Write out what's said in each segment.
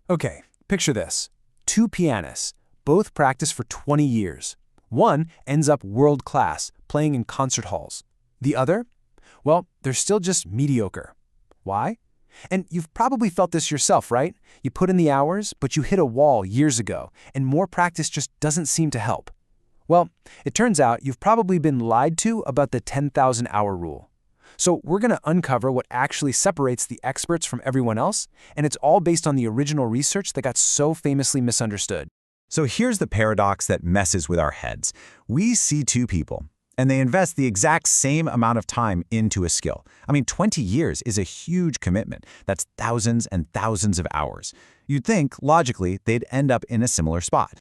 Okay, picture this. Two pianists, both practice for 20 years. One ends up world class, playing in concert halls. The other? Well, they're still just mediocre. Why? And you've probably felt this yourself, right? You put in the hours, but you hit a wall years ago, and more practice just doesn't seem to help. Well, it turns out you've probably been lied to about the 10,000-hour rule. So we're going to uncover what actually separates the experts from everyone else, and it's all based on the original research that got so famously misunderstood. So here's the paradox that messes with our heads. We see two people, and they invest the exact same amount of time into a skill. I mean, 20 years is a huge commitment. That's thousands and thousands of hours. You'd think, logically, they'd end up in a similar spot.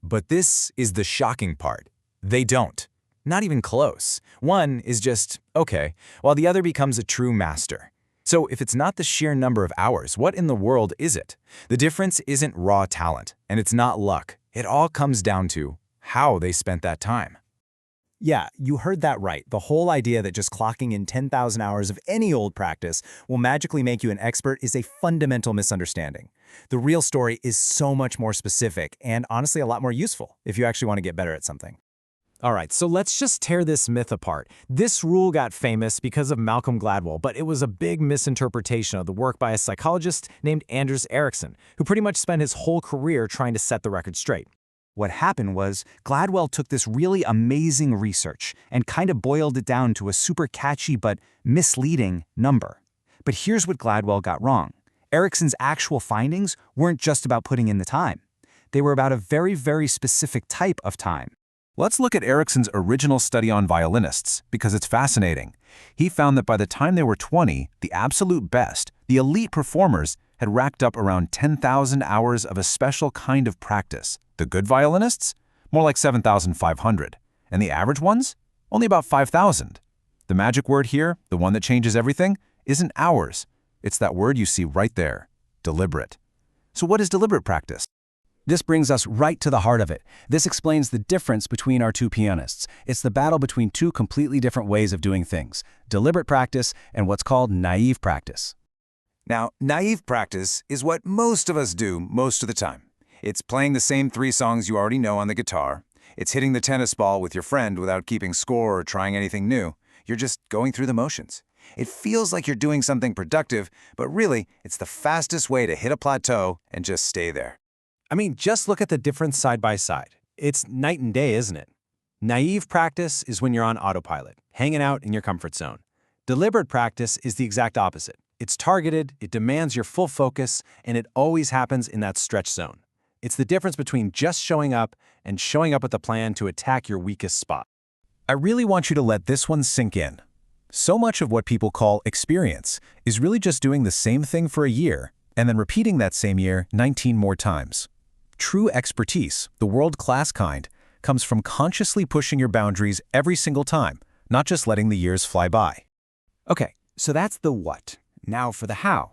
But this is the shocking part. They don't. Not even close. One is just, okay, while the other becomes a true master. So if it's not the sheer number of hours, what in the world is it? The difference isn't raw talent, and it's not luck. It all comes down to how they spent that time. Yeah, you heard that right. The whole idea that just clocking in 10,000 hours of any old practice will magically make you an expert is a fundamental misunderstanding. The real story is so much more specific and honestly a lot more useful if you actually want to get better at something. All right, so let's just tear this myth apart. This rule got famous because of Malcolm Gladwell, but it was a big misinterpretation of the work by a psychologist named Ericsson, who pretty much spent his whole career trying to set the record straight. What happened was Gladwell took this really amazing research and kind of boiled it down to a super catchy but misleading number. But here's what Gladwell got wrong. Ericsson's actual findings weren't just about putting in the time. They were about a very, very specific type of time. Let's look at Ericsson's original study on violinists, because it's fascinating. He found that by the time they were 20, the absolute best, the elite performers, had racked up around 10,000 hours of a special kind of practice. The good violinists? More like 7,500. And the average ones? Only about 5,000. The magic word here, the one that changes everything, isn't hours. It's that word you see right there, deliberate. So what is deliberate practice? This brings us right to the heart of it. This explains the difference between our two pianists. It's the battle between two completely different ways of doing things, deliberate practice and what's called naive practice. Now, naive practice is what most of us do most of the time. It's playing the same 3 songs you already know on the guitar. It's hitting the tennis ball with your friend without keeping score or trying anything new. You're just going through the motions. It feels like you're doing something productive, but really, it's the fastest way to hit a plateau and just stay there. I mean, just look at the difference side by side. It's night and day, isn't it? Naive practice is when you're on autopilot, hanging out in your comfort zone. Deliberate practice is the exact opposite. It's targeted, it demands your full focus, and it always happens in that stretch zone. It's the difference between just showing up and showing up with a plan to attack your weakest spot. I really want you to let this one sink in. So much of what people call experience is really just doing the same thing for a year and then repeating that same year 19 more times. True expertise, the world-class kind, comes from consciously pushing your boundaries every single time, not just letting the years fly by. Okay, so that's the what. Now for the how.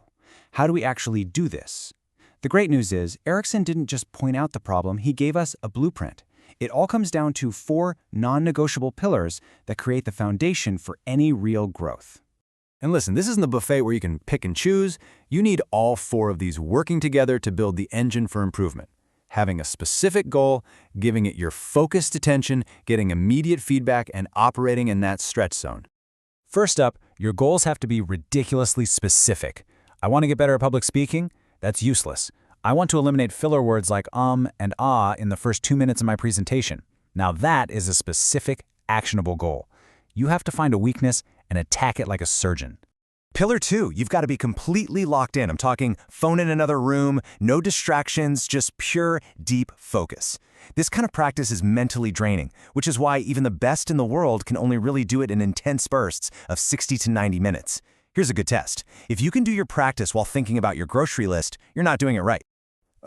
How do we actually do this? The great news is, Ericsson didn't just point out the problem, he gave us a blueprint. It all comes down to 4 non-negotiable pillars that create the foundation for any real growth. And listen, this isn't the buffet where you can pick and choose. You need all 4 of these working together to build the engine for improvement. Having a specific goal, giving it your focused attention, getting immediate feedback, and operating in that stretch zone. First up, your goals have to be ridiculously specific. I want to get better at public speaking? That's useless. I want to eliminate filler words like and ah in the first 2 minutes of my presentation. Now that is a specific, actionable goal. You have to find a weakness and attack it like a surgeon. Pillar 2, you've got to be completely locked in. I'm talking phone in another room, no distractions, just pure, deep focus. This kind of practice is mentally draining, which is why even the best in the world can only really do it in intense bursts of 60 to 90 minutes. Here's a good test. If you can do your practice while thinking about your grocery list, you're not doing it right.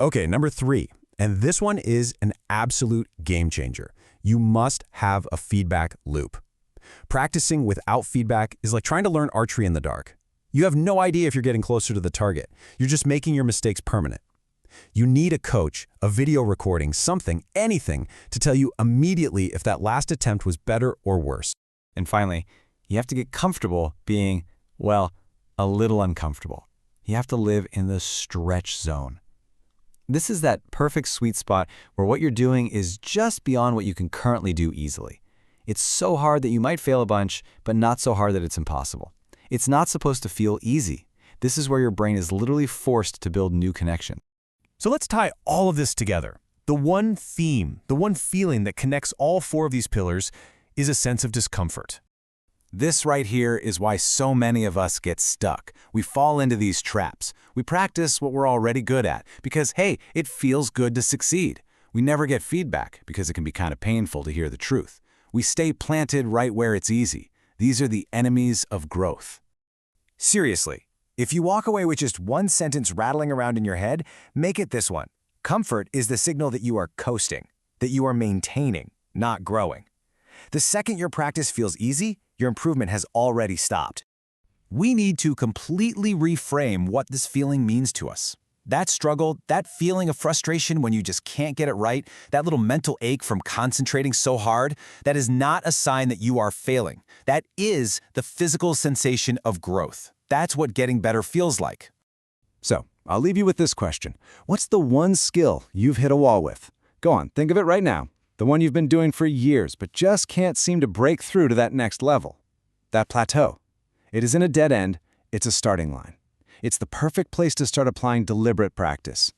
Okay, number 3, and this one is an absolute game changer. You must have a feedback loop. Practicing without feedback is like trying to learn archery in the dark. You have no idea if you're getting closer to the target. You're just making your mistakes permanent. You need a coach, a video recording, something, anything to tell you immediately if that last attempt was better or worse. And finally, you have to get comfortable being, well, a little uncomfortable. You have to live in the stretch zone. This is that perfect sweet spot where what you're doing is just beyond what you can currently do easily. It's so hard that you might fail a bunch, but not so hard that it's impossible. It's not supposed to feel easy. This is where your brain is literally forced to build new connections. So let's tie all of this together. The one theme, the one feeling that connects all four of these pillars is a sense of discomfort. This right here is why so many of us get stuck. We fall into these traps. We practice what we're already good at because, hey, it feels good to succeed. We never get feedback because it can be kind of painful to hear the truth. We stay planted right where it's easy. These are the enemies of growth. Seriously, if you walk away with just one sentence rattling around in your head, make it this one. Comfort is the signal that you are coasting, that you are maintaining, not growing. The second your practice feels easy, your improvement has already stopped. We need to completely reframe what this feeling means to us. That struggle, that feeling of frustration when you just can't get it right, that little mental ache from concentrating so hard, that is not a sign that you are failing. That is the physical sensation of growth. That's what getting better feels like. So, I'll leave you with this question. What's the one skill you've hit a wall with? Go on, think of it right now. The one you've been doing for years, but just can't seem to break through to that next level. That plateau. It isn't a dead end, it's a starting line. It's the perfect place to start applying deliberate practice.